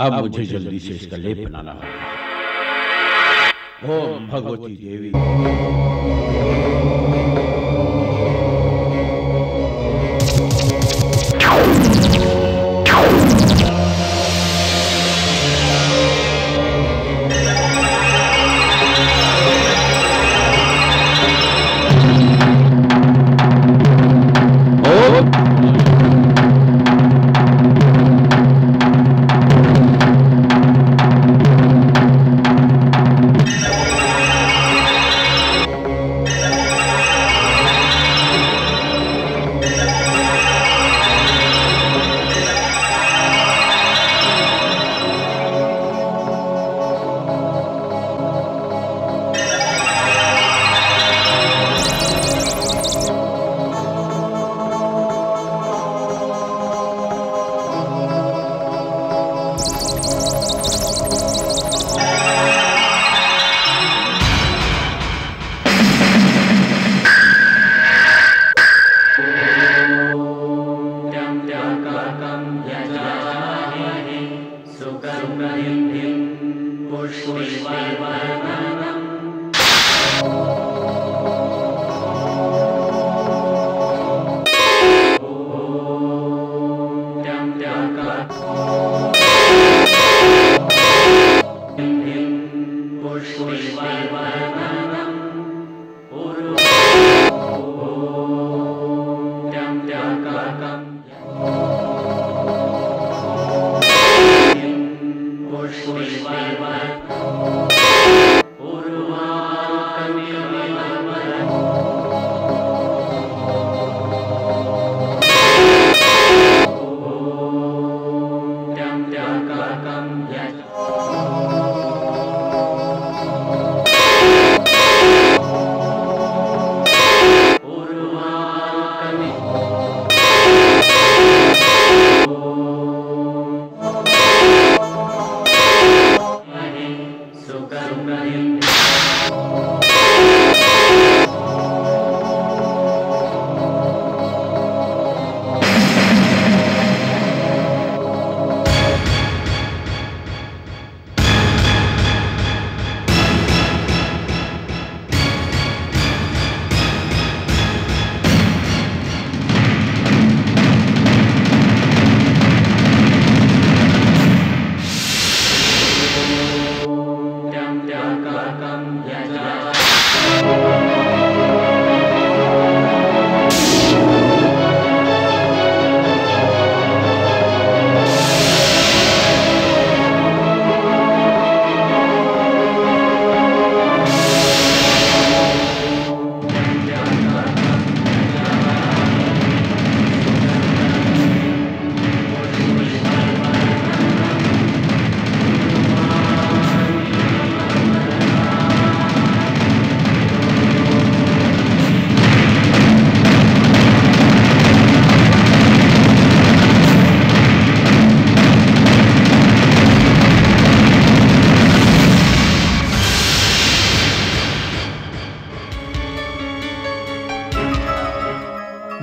अब मुझे जल्दी से इसका लेप बनाना होगा। ओम भगवती देवी।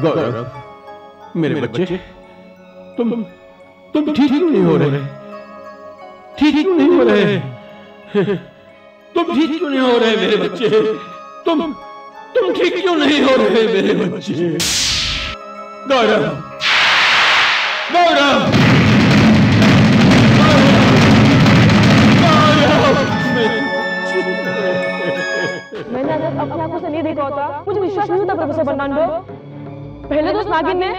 गौरव, मेरे बच्चे, तुम ठीक क्यों नहीं हो रहे? ठीक क्यों नहीं हो रहे? तुम ठीक क्यों नहीं हो रहे मेरे बच्चे? तुम ठीक क्यों नहीं हो रहे मेरे बच्चे? गौरव, गौरव, मैंने अगर अपनी आंखों से नहीं देखा होता, मुझे विश्वास नहीं होता प्रोफेसर बर्नार्डो। पहले तो उस नागिन ने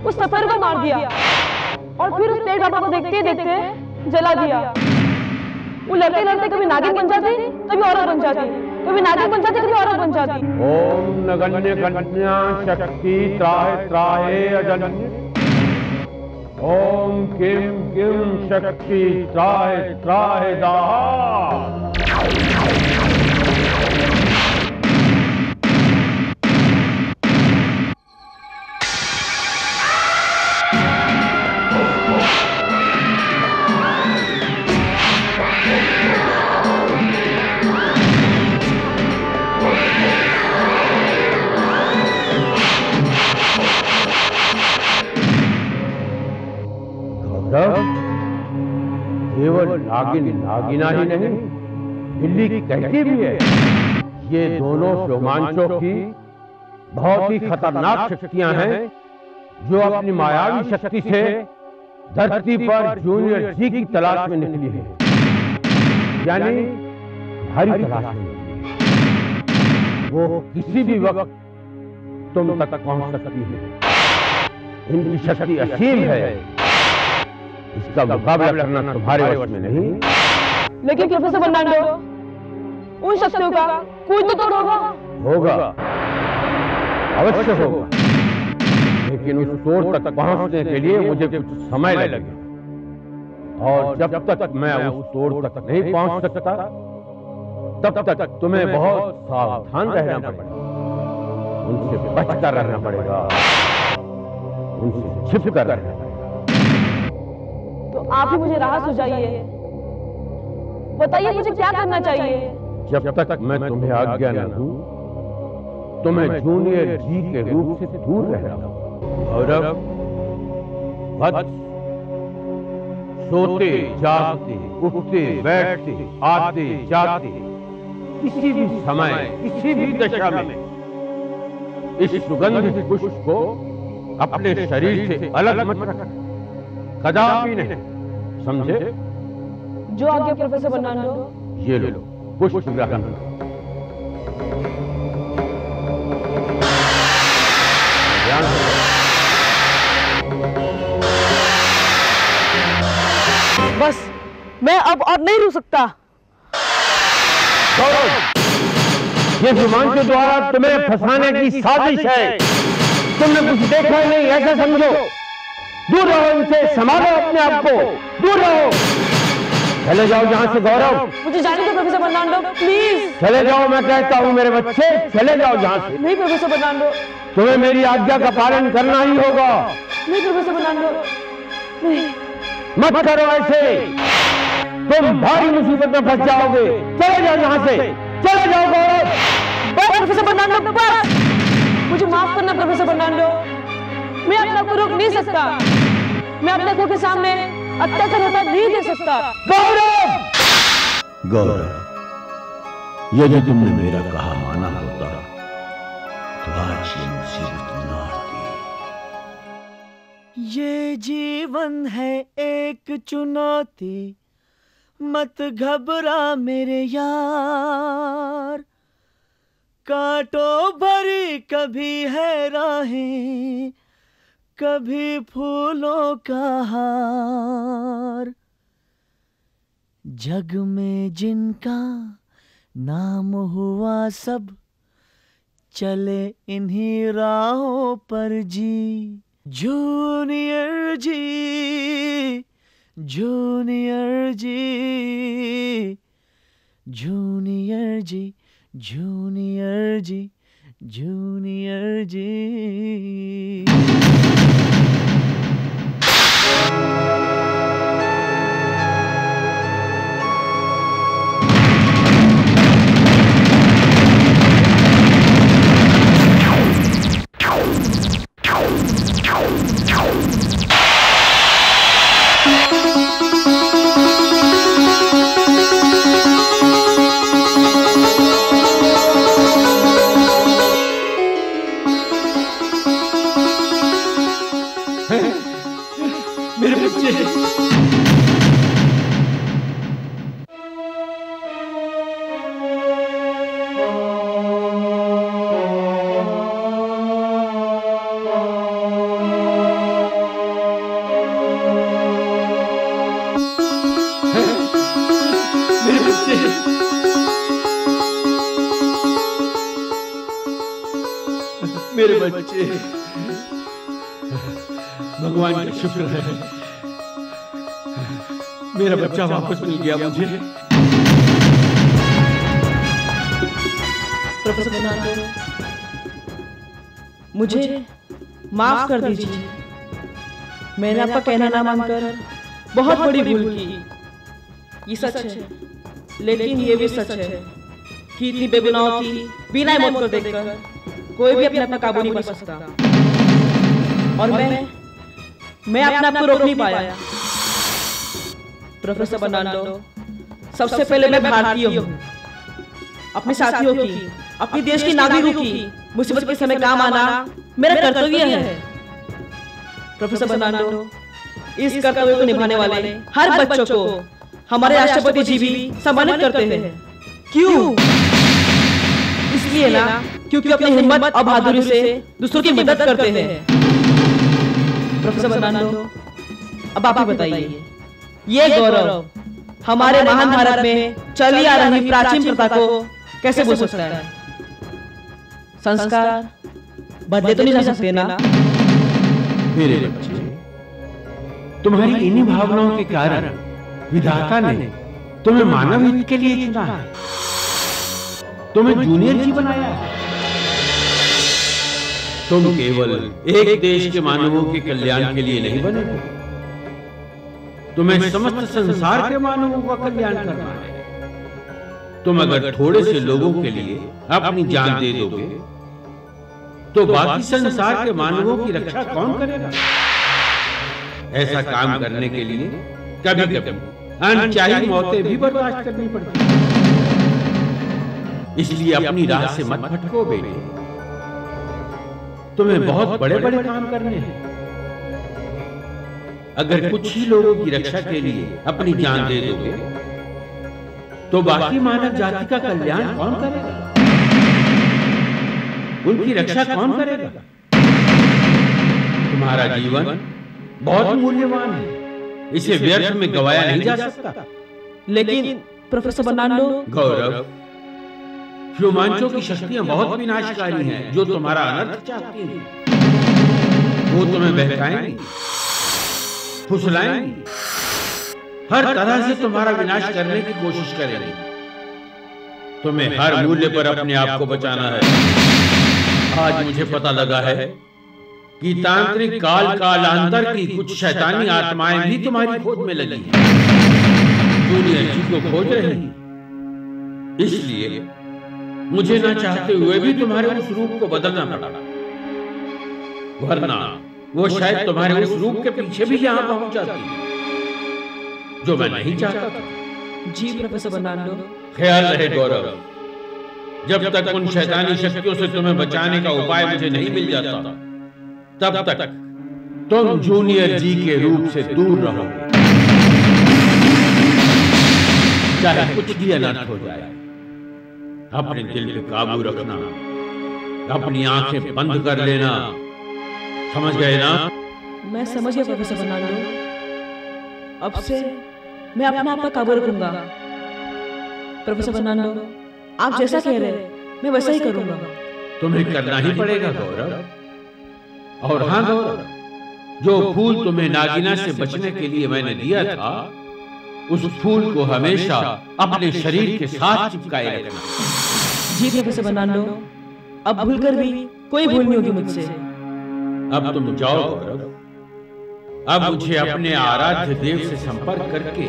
उस सफर को मार दिया और फिर उस पेड़ बाबा को देखते देखते जला दिया। वो लड़ते लड़ते कभी नागिन बन जाती, कभी औरत बन जाती, कभी नागिन बन जाती, कभी औरत बन जाती। ओम नगण्य गण्या शक्ति त्राहे त्राहे अजन्य। ओम किम किम शक्ति त्राहे त्राहे दाहा। केवल नागिन नागिना ही नहीं, बिल्ली कहती भी है। ये दोनों रोमांचों की बहुत ही खतरनाक शक्तियां हैं जो अपनी मायावी शक्ति से धरती पर जूनियर जी की तलाश में निकली है, यानी हरी तलाश में निकली है। वो किसी भी वक्त तुम तक पहुंच सकती है। इनकी शक्ति असीम है, इसका मुकाबला करना तुम्हारे वश में नहीं। लेकिन प्रोफेसर बर्नार्डो, उन शक्तियों का कोई तो तोड़ होगा। होगा, अवश्य होगा, लेकिन उस तोड़ तक पहुंचने के लिए मुझे कुछ समय लगेगा। और जब तक मैं उस तोड़ तक नहीं पहुंच सकता, तब तक तुम्हें बहुत सावधान रहना पड़ेगा। उनसे बचकर रहना पड़ेगा, उनसे छिपकर रहना पड़ेगा। तो आप ही मुझे राह सुझाइए, बताइए मुझे क्या करना चाहिए। जब तक मैं तुम्हें आज्ञा न दूं, तुम्हें जूनियर जी के रूप से दूर रहना। गौरव, सोते जागते, उठते बैठते, आते जाते, किसी भी समय, किसी भी दशा में इस सुगंधित पुष्प को अपने शरीर से अलग मत रखना, कदापि नहीं, समझे? जो आज्ञा प्रोफेसर बर्नार्डो। ये लो पुष्प ग्रहण करो। बस मैं अब और नहीं रुक सकता। गौरव, ये हिमांशु द्वारा तुम्हें फंसाने की साजिश है। तुमने कुछ देखा ही नहीं, ऐसा समझो। दूर रहो इनसे, संभालो अपने आप को, दूर रहो। चले जाओ यहाँ से गौरव। मुझे जाने दो प्रोफेसर बर्नार्डो, प्लीज। चले जाओ, मैं कहता हूँ मेरे बच्चे, चले जाओ यहाँ से। नहीं प्रोफेसर बर्नार्डो, तुम्हें मेरी आज्ञा का पालन करना ही होगा। नहीं प्रोफेसर बर्नार्डो, नहीं। मत करो ऐसे, तुम भारी मुसीबत में फंस जाओगे। चले जाओ यहाँ से, चले जाओ गौरव। बस प्रोफेसर बर्नार्डो, बस मुझे माफ करना प्रोफेसर बर्नार्डो। मैं अपने आप को रोक नहीं सकता, मैं अपने आंखों के सामने अत्याचार होता नहीं दे सकता। गौरव, गौरव, यदि तुमने मेरा कहा माना होता तो आज ये मुसीबत न आती। ये जीवन है एक चुनौती, मत घबरा मेरे यार। कांटों भरी कभी है राहें, कभी फूलों का हार। जग में जिनका नाम हुआ सब, चले इन्हीं राहों पर जी। जूनियर जी, जूनियर जी, जूनियर जी, जूनियर जी, जूनियर जी। मेरे बच्चे, मेरे बच्चे, मेरे बच्चे, भगवान का शुक्र है, मेरा बच्चा वापस मिल गया मुझे। प्रोफेसर बर्नार्डो, मुझे माफ कर दीजिए। मैंने आपका कहना ना मानकर बहुत बड़ी भूल की। ये सच है, लेकिन ये भी सच है कि इतनी बेगुनाहों की बिना मौत को देखकर कोई भी अपने काबू नहीं कर सकता। और मैं अपने आप को रोक नहीं पाया, प्रोफेसर बर्नार्डो, सबसे पहले मैं भारतीय हूँ। अपने साथियों की, अपने देश के नागरिकों की मुसीबत के समय काम आना मेरा कर्तव्य है। प्रोफेसर बर्नार्डो, इस कर्तव्य को निभाने वाले हर बच्चों को हमारे राष्ट्रपति जी भी सम्मानित करते हैं। क्यों? इसलिए ना क्योंकि अपनी हिम्मत और बहादुरी से दूसरों की मदद करते हैं। प्रोफेसर बर्नार्डो, अब आप ही बताइए, ये गौरव हमारे महान भारत में चली आ रही प्राचीन प्रथा को कैसे भूल सकता है? संस्कार बदले तो नहीं जा सकते ना? मेरे बच्चे, तुम्हारी इन्हीं भावनाओं के कारण विधाता ने तुम्हें मानव हित के लिए चुना है, तुम्हें जूनियर जी बनाया है। तुम केवल एक देश के मानवों के कल्याण के लिए नहीं बने हो, तुम्हें समस्त संसार के मानवों का कल्याण करना है। तुम अगर थोड़े से लोगों के लिए अपनी जान दे दोगे तो बाकी संसार के मानवों की रक्षा कौन करेगा? ऐसा काम करने के लिए कभी कभी अनचाही मौतें भी बर्दाश्त करनी पड़ती हैं। इसलिए अपनी राह से मत भटको बेटे, तुम्हें बहुत बड़े बड़े काम करने हैं। अगर कुछ ही लोगों की रक्षा के लिए अपनी जान दे दोगे तो बाकी मानव जाति का कल्याण कौन करेगा? उनकी रक्षा कौन करेगा? तुम्हारा जीवन बहुत मूल्यवान है, इसे व्यर्थ में गवाया नहीं जा सकता। लेकिन प्रोफेसर बर्नार्डो, गौरव, ह्यूमांचों की शक्तियां बहुत विनाशकारी हैं जो तुम्हारा अनर्थ चाहती हैं। वो तुम्हें बहकाएंगी, फुसलाएंगी, हर तरह से तुम्हारा विनाश करने की कोशिश करेंगी। तुम्हें हर मूल्य पर अपने आप को बचाना है। आज मुझे पता लगा है कि तांत्रिक कालांतर की कुछ शैतानी आत्माएं भी तुम्हारी खोज में लगी हैं, जूनियर जी को खोज रही। इसलिए मुझे ना चाहते हुए भी तुम्हारे उस रूप को बदलना पड़ा, वरना वो शायद तुम्हारे उस रूप के पीछे भी यहां पहुंच जाती, जो मैं नहीं चाहता था। जी प्रोफेसर बर्नार्डो। ख्याल रहे गौरव, जब तक उन शैतानी शक्तियों से तुम्हें बचाने का उपाय मुझे नहीं मिल जाता, तब तक तुम जूनियर जी के रूप से दूर रहोगे। चाहे कुछ भी अनर्थ हो जाए, अपने दिल पे काबू रखना, अपनी आंखें बंद कर लेना, समझ गए ना? मैं समझ गया प्रोफेसर बर्नार्डो। अब से मैं अपने आप पर काबू रखूंगा। प्रोफेसर बर्नार्डो, आप जैसा कह रहे हैं मैं वैसा ही करूंगा। तुम्हें करना ही पड़ेगा गौरव। और हाँ गौरव, जो फूल तुम्हें नागिना से बचने के लिए मैंने दिया था, उस फूल को हमेशा अपने शरीर के साथ चिपकाए रखना। जी प्रोफेसर बर्नार्डो, अब भूल कर भी कोई भूल नहीं होगी मुझसे। अब तुम जाओ गौरव। अब मुझे अपने आराध्य देव से संपर्क करके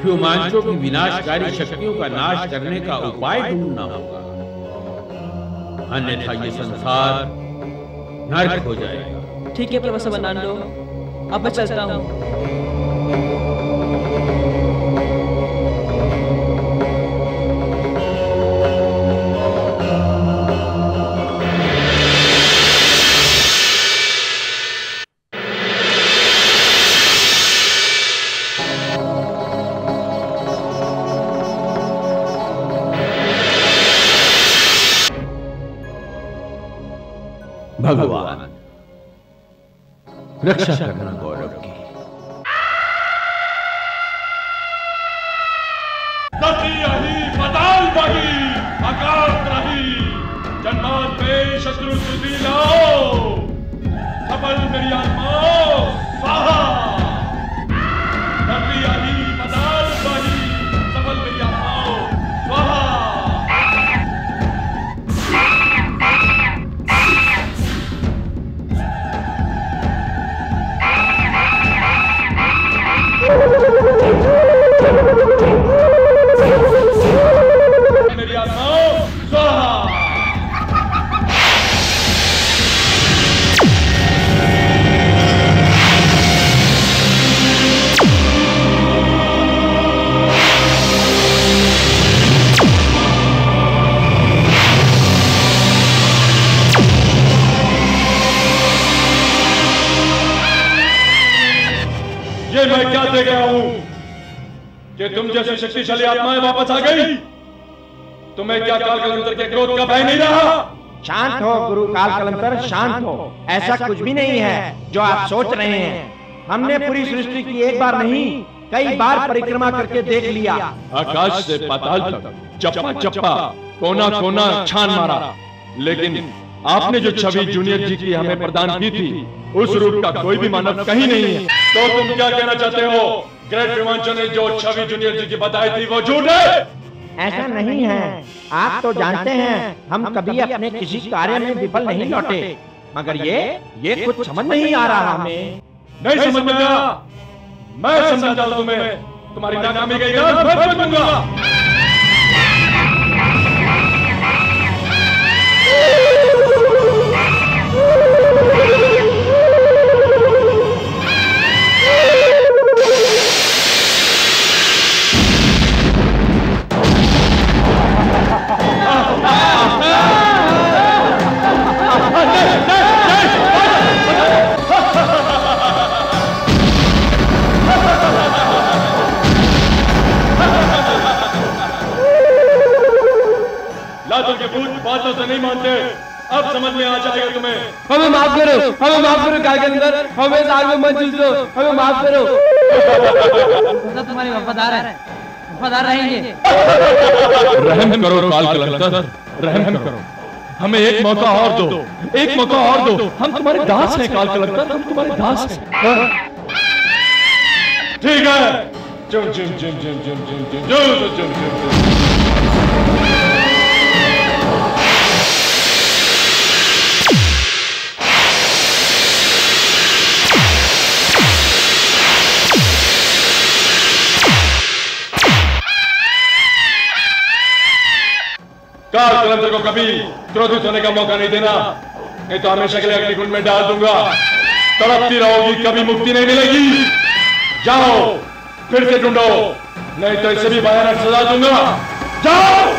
ह्यूमांचों की विनाशकारी शक्तियों का नाश करने का उपाय ढूंढना होगा, अन्यथा ये संसार नरक हो जाएगा। ठीक है प्रोफेसर बर्नार्डो, अब मैं चलता हूँ। भगवान रक्षा करना गौरव की। गति रही, पताल बही, आकाश रही, जन्मांत में शत्रु सुधी लाओ, सफल मेरी आत्मा स्वाहा। गति रही, पताल बही, सफल मेरी आत्मा स्वाहा। क्या दे गया हूं कि तुम जैसी शक्तिशाली आत्माएं वापस आ गई? तुम्हें क्या काल कलंतर के क्रोध का भय नहीं रहा? शांत हो गुरु काल कलंतर, शांत हो। ऐसा कुछ भी नहीं है जो आप सोच रहे हैं। हमने पूरी सृष्टि की एक बार नहीं कई बार परिक्रमा करके देख लिया। आकाश से पाताल तक चप्पा चप्पा कोना कोना छान मारा, लेकिन आपने जो छवि जूनियर जी की हमें प्रदान की थी, उस रूप का कोई भी मानव कहीं नहीं है। तो तुम क्या कहना चाहते हो? ग्रेट विमांचल ने जो छवि जूनियर जी की बताई थी वो झूठ है? ऐसा नहीं है। आप तो जानते हैं हम कभी अपने किसी कार्य में विफल नहीं लौटे, मगर ये कुछ समझ नहीं आ रहा हमें। नहीं समझ में आया? मैं समझाता हूं तुम्हें। तुम्हारी नाकामी का इलाज मैं समझूंगा। बातों से नहीं मानते, अब समझ में आ जाएगा तुम्हें। हमें माफ करो, हमें माफ करो काल कलंतर, हमें साथ में मत जूझो, हमें माफ करो। तो तुम्हारे वफादार है, वफादार रहेंगे। रहम करो काल कलंतर, रहम करो। हमें एक मौका और दो, एक मौका और दो। हम तुम्हारे दास हैं काल कलंतर, हम तुम्हारे दास हैं। ठीक है। जुम जुम जुम जुम जुम जुम जुम जुम जुम जुम। काल कलंतर को कभी क्रोधित होने का मौका नहीं देना, नहीं तो हमेशा के लिए अग्निकुंड में डाल दूंगा। तड़पती रहोगी, कभी मुक्ति नहीं मिलेगी। जाओ फिर से ढूंढो, नहीं तो इसे भी भयानक सजा दूंगा। जाओ।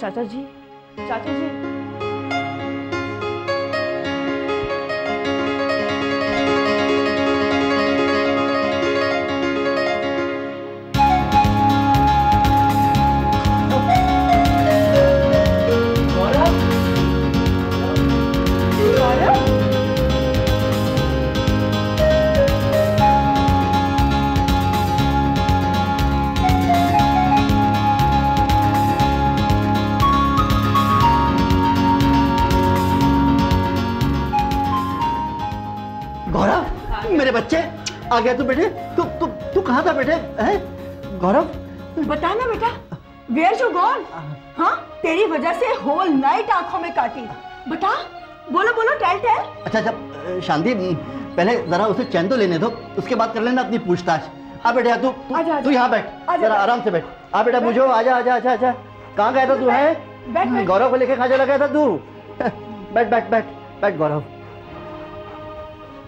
चाचा जी, चाचा जी। बच्चे आ गया तू बेटे। तू कहाँ था बेटे? गौरव बता ना बेटा, वेयर यू गॉन? हाँ, तेरी वजह से होल नाइट आंखों में काटी। बता, बोलो बोलो, टेल। अच्छा शांति, पहले जरा उसे चैन तो लेने दो, उसके बाद कर लेना अपनी पूछताछ। आ बेटा तू यहाँ बैठ, जरा आराम से बैठ। आ बेटा मुझे आजा आजा आजा आजा। कहाँ गया था तू? है गौरव को लेके कहाँ चला गया था तू? बैठ बैठ बैठ बैठ गौरव।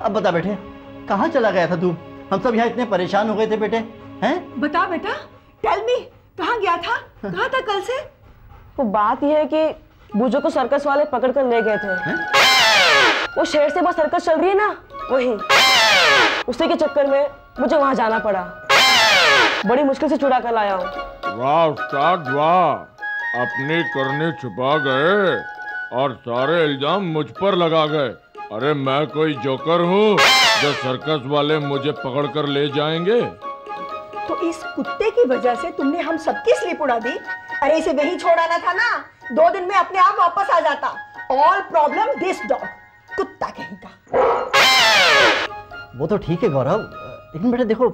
अब बता बेटे, कहाँ चला गया था तू? हम सब यहाँ इतने परेशान हो गए थे बेटे। हैं? बता बेटा, टेल मी, कहाँ गया था? कहाँ था कल से? वो बात यह है कि बूजो को सर्कस वाले पकड़ कर ले गए थे। वो शहर से बस सर्कस चल रही है ना, वही। उसी के चक्कर में मुझे वहां जाना पड़ा। बड़ी मुश्किल से छुड़ा कर लाया हूँ। वाह उस्ताद वाह, अपनी करनी छुपा गए और सारे इल्जाम मुझ पर लगा गए। अरे मैं कोई जोकर हूँ जो सर्कस वाले मुझे पकड़ कर ले जाएंगे? तो इस कुत्ते की वजह से तुमने हम सबकी स्लीप उड़ा दी। अरे इसे वहीं छोड़ आना था ना, 2 दिन में अपने आप वापस आ जाता। ऑल प्रॉब्लम दिस डॉग, कुत्ता कहीं का। वो तो ठीक है गौरव, लेकिन बेटा देखो,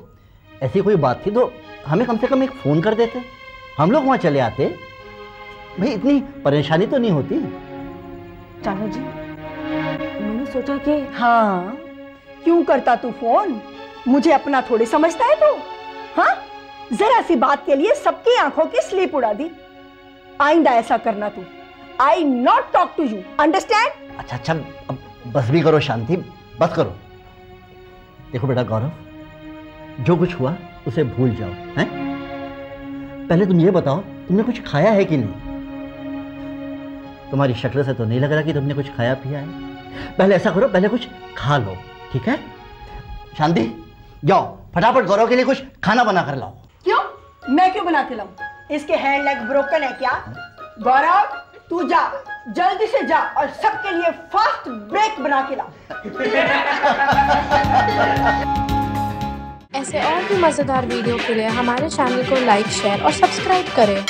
ऐसी कोई बात थी तो हमें कम से कम एक फोन कर देते, हम लोग वहां चले आते। भाई इतनी परेशानी तो नहीं होती। चाचा जी, मैंने सोचा कि हाँ, क्यों करता तू फोन? मुझे अपना थोड़ी समझता है तू? हाँ, जरा सी बात के लिए सबकी आंखों की स्लीप उड़ा दी। आइंदा ऐसा करना तू। I not talk to you, understand? अच्छा, अब बस भी करो शांति, बस करो। देखो बेटा गौरव, जो कुछ हुआ उसे भूल जाओ, हैं? पहले तुम ये बताओ, तुमने कुछ खाया है कि नहीं? तुम्हारी शक्ल से तो नहीं लग रहा कि तुमने कुछ खाया पिया है। पहले ऐसा करो, पहले कुछ खा लो, ठीक है? शांति, जाओ फटाफट गौरव के लिए कुछ खाना बना कर लाओ। क्यों? मैं क्यों बना के लाऊं? इसके हैंड लेग ब्रोकन है क्या? गौरव तू जा, जल्दी से जा और सबके लिए फास्ट ब्रेक बना के ला। ऐसे और भी मजेदार वीडियो के लिए हमारे चैनल को लाइक, शेयर और सब्सक्राइब करें।